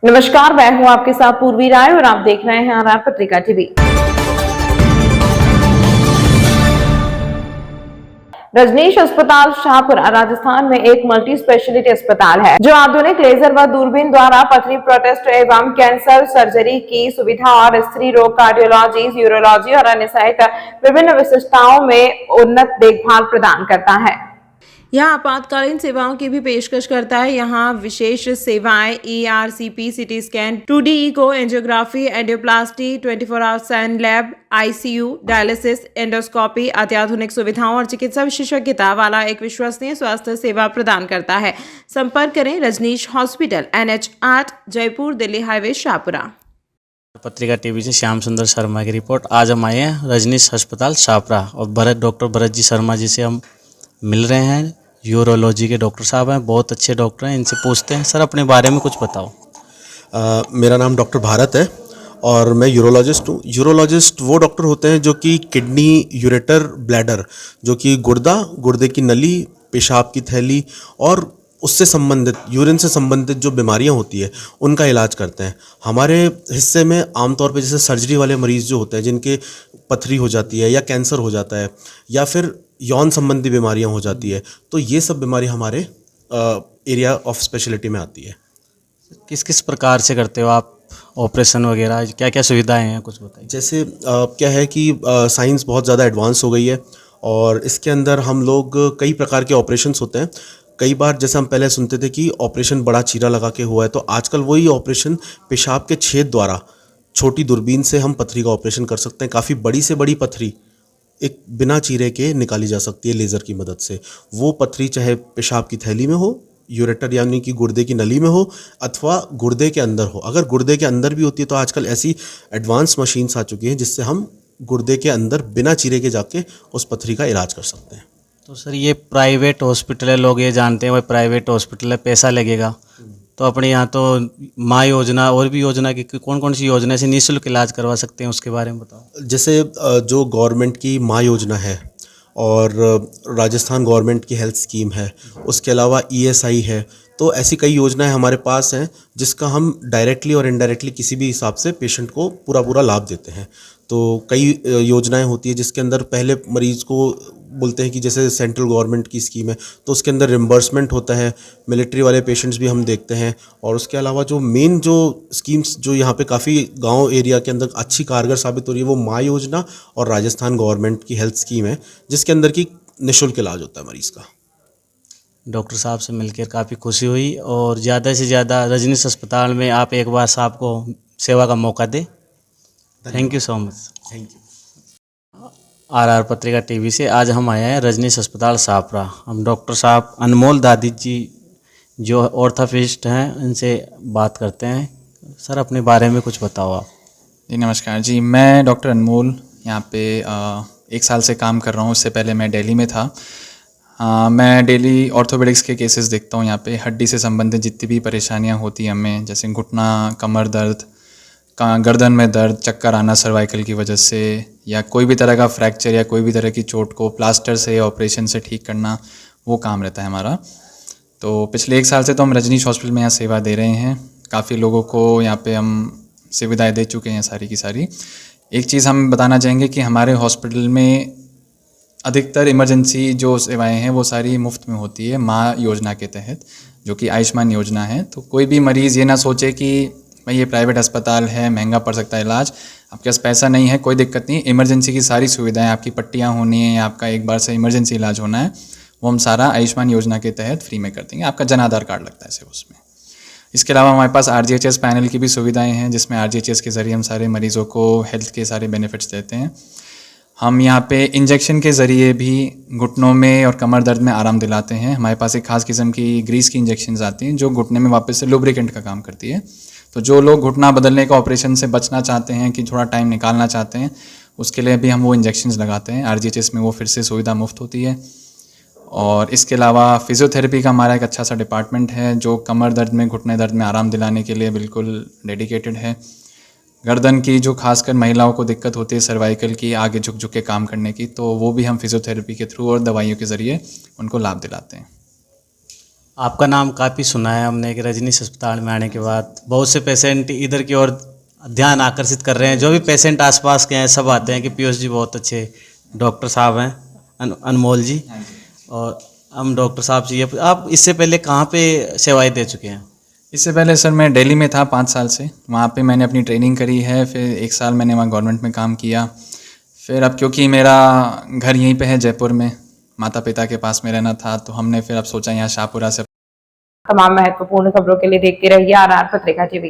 नमस्कार, मैं हूं आपके साथ पूर्वी राय और आप देख रहे हैं आर पत्रिका टीवी। रजनीश अस्पताल शाहपुरा राजस्थान में एक मल्टी स्पेशलिटी अस्पताल है जो आधुनिक लेजर व दूरबीन द्वारा पथरी प्रोटेस्ट एवं कैंसर सर्जरी की सुविधा और स्त्री रोग, कार्डियोलॉजी, यूरोलॉजी और अन्य सहित विभिन्न विशिष्टताओं में उन्नत देखभाल प्रदान करता है। यहाँ आपातकालीन सेवाओं की भी पेशकश करता है। यहाँ विशेष सेवाएं ERCP, CT scan, 2D echo, angiography, angioplasty, 24/7 lab, ICU, dialysis, endoscopy, अत्याधुनिक सुविधाओं और चिकित्सा विशेषज्ञता वाला एक विश्वसनीय स्वास्थ्य सेवा प्रदान करता है। संपर्क करें Rajnish hospital, NH8, Jaipur Delhi highway, Shahpura. Patrika TV से श्याम सुंदर शर्मा की रिपोर्ट। आज हम आए हैं रजनीश अस्पताल शाहपुरा और डॉक्टर भरत जी शर्मा जी से हम मिल रहे हैं। यूरोलॉजी के डॉक्टर साहब हैं, बहुत अच्छे डॉक्टर हैं। इनसे पूछते हैं, सर अपने बारे में कुछ बताओ। मेरा नाम डॉक्टर भारत है और मैं यूरोलॉजिस्ट हूँ। यूरोलॉजिस्ट वो डॉक्टर होते हैं जो कि किडनी, यूरेटर, ब्लैडर, जो कि गुर्दे की नली, पेशाब की थैली और उससे संबंधित, यूरिन से संबंधित जो बीमारियां होती है उनका इलाज करते हैं। हमारे हिस्से में आमतौर पे जैसे सर्जरी वाले मरीज़ जो होते हैं, जिनके पथरी हो जाती है या कैंसर हो जाता है या फिर यौन संबंधी बीमारियां हो जाती है, तो ये सब बीमारी हमारे एरिया ऑफ स्पेशलिटी में आती है। किस किस प्रकार से करते हो आप ऑपरेशन वगैरह, क्या क्या सुविधाएं हैं, कुछ बताइए। जैसे क्या है कि साइंस बहुत ज़्यादा एडवांस हो गई है और इसके अंदर हम लोग कई प्रकार के ऑपरेशंस होते हैं। कई बार जैसे हम पहले सुनते थे कि ऑपरेशन बड़ा चीरा लगा के हुआ है, तो आजकल वही ऑपरेशन पेशाब के छेद द्वारा छोटी दूरबीन से हम पथरी का ऑपरेशन कर सकते हैं। काफ़ी बड़ी से बड़ी पथरी एक बिना चीरे के निकाली जा सकती है लेज़र की मदद से। वो पथरी चाहे पेशाब की थैली में हो, यूरेटर यानी कि गुर्दे की नली में हो, अथवा गुर्दे के अंदर हो। अगर गुर्दे के अंदर भी होती है तो आजकल ऐसी एडवांस मशीन्स आ चुकी हैं जिससे हम गुर्दे के अंदर बिना चीरे के जाके उस पथरी का इलाज कर सकते हैं। तो सर ये प्राइवेट हॉस्पिटल है, लोग ये जानते हैं भाई प्राइवेट हॉस्पिटल है, पैसा लगेगा। तो अपने यहाँ तो माँ योजना और भी योजना की कौन कौन सी योजना से निःशुल्क इलाज करवा सकते हैं, उसके बारे में बताओ। जैसे जो गवर्नमेंट की माँ योजना है और राजस्थान गवर्नमेंट की हेल्थ स्कीम है, उसके अलावा ESI है, तो ऐसी कई योजनाएं हमारे पास हैं जिसका हम डायरेक्टली और इनडायरेक्टली किसी भी हिसाब से पेशेंट को पूरा लाभ देते हैं। तो कई योजनाएं होती है जिसके अंदर पहले मरीज़ को बोलते हैं कि जैसे सेंट्रल गवर्नमेंट की स्कीम है तो उसके अंदर रिम्बर्समेंट होता है, मिलिट्री वाले पेशेंट्स भी हम देखते हैं। और उसके अलावा जो मेन जो स्कीम्स जो यहाँ पे काफ़ी गांव एरिया के अंदर अच्छी कारगर साबित हो रही है, वो माँ योजना और राजस्थान गवर्नमेंट की हेल्थ स्कीम है, जिसके अंदर की निःशुल्क इलाज होता है मरीज़ का। डॉक्टर साहब से मिलकर काफ़ी खुशी हुई और ज़्यादा से ज़्यादा रजनीश अस्पताल में आप एक बार साहब को सेवा का मौका दें। Thank you so much. Thank you. RR पत्रिका टीवी से आज हम आए हैं रजनीश अस्पताल शाहपुरा। हम डॉक्टर साहब अनमोल दादी जी जो ऑर्थोपेडिस्ट हैं इनसे बात करते हैं। सर अपने बारे में कुछ बताओ आप। जी नमस्कार जी, मैं डॉक्टर अनमोल यहाँ पे 1 साल से काम कर रहा हूँ। उससे पहले मैं दिल्ली में था। मैं डेली ऑर्थोपेडिक्स के केसेस देखता हूँ। यहाँ पे हड्डी से संबंधित जितनी भी परेशानियाँ होती हैं हमें, जैसे घुटना, कमर दर्द, गर्दन में दर्द, चक्कर आना सर्वाइकल की वजह से, या कोई भी तरह का फ्रैक्चर या कोई भी तरह की चोट को प्लास्टर से या ऑपरेशन से ठीक करना, वो काम रहता है हमारा। तो पिछले 1 साल से तो हम रजनीश हॉस्पिटल में यहाँ सेवा दे रहे हैं। काफ़ी लोगों को यहाँ पे हम सुविधाएं दे चुके हैं सारी की सारी। एक चीज़ हम बताना चाहेंगे कि हमारे हॉस्पिटल में अधिकतर इमरजेंसी जो सेवाएं हैं वो सारी मुफ्त में होती है माँ योजना के तहत, जो कि आयुष्मान योजना है। तो कोई भी मरीज़ ये ना सोचे कि भाई ये प्राइवेट अस्पताल है, महंगा पड़ सकता है इलाज, आपके पास पैसा नहीं है, कोई दिक्कत नहीं। इमरजेंसी की सारी सुविधाएं, आपकी पट्टियाँ होनी है या आपका एक बार से इमरजेंसी इलाज होना है, वो हम सारा आयुष्मान योजना के तहत फ्री में कर देंगे। आपका जन आधार कार्ड लगता है सिर्फ उसमें। इसके अलावा हमारे पास RGHS पैनल की भी सुविधाएं हैं, जिसमें RGHS के ज़रिए हम सारे मरीज़ों को हेल्थ के सारे बेनिफिट्स देते हैं। हम यहाँ पे इंजेक्शन के ज़रिए भी घुटनों में और कमर दर्द में आराम दिलाते हैं। हमारे पास एक ख़ास किस्म की ग्रीस की इंजेक्शंस आती हैं जो घुटने में वापस से लुब्रिकेंट का काम करती है। तो जो लोग घुटना बदलने का ऑपरेशन से बचना चाहते हैं, कि थोड़ा टाइम निकालना चाहते हैं, उसके लिए भी हम वो इंजेक्शंस लगाते हैं। RGHS में वो फिर से सुविधा मुफ्त होती है। और इसके अलावा फिजियोथेरेपी का हमारा एक अच्छा सा डिपार्टमेंट है जो कमर दर्द में, घुटने दर्द में आराम दिलाने के लिए बिल्कुल डेडिकेटेड है। गर्दन की जो खासकर महिलाओं को दिक्कत होती है सर्वाइकल की, आगे झुक झुक के काम करने की, तो वो भी हम फिजियोथेरेपी के थ्रू और दवाइयों के ज़रिए उनको लाभ दिलाते हैं। आपका नाम काफ़ी सुना है हमने कि रजनीश अस्पताल में आने के बाद बहुत से पेशेंट इधर की ओर ध्यान आकर्षित कर रहे हैं। जो भी पेशेंट आसपास के हैं सब आते हैं कि पीयूष जी बहुत अच्छे डॉक्टर साहब हैं, अनमोल जी। और हम डॉक्टर साहब से ये आप इससे पहले कहाँ पे सेवाएं दे चुके हैं? इससे पहले सर मैं दिल्ली में था 5 साल से, वहाँ पे मैंने अपनी ट्रेनिंग करी है। फिर 1 साल मैंने वहाँ गवर्नमेंट में काम किया। फिर अब क्योंकि मेरा घर यहीं पे है जयपुर में, माता पिता के पास में रहना था, तो हमने फिर अब सोचा यहाँ शाहपुरा से। तमाम महत्वपूर्ण खबरों के लिए देखते रहिए RR पत्रिका टीवी।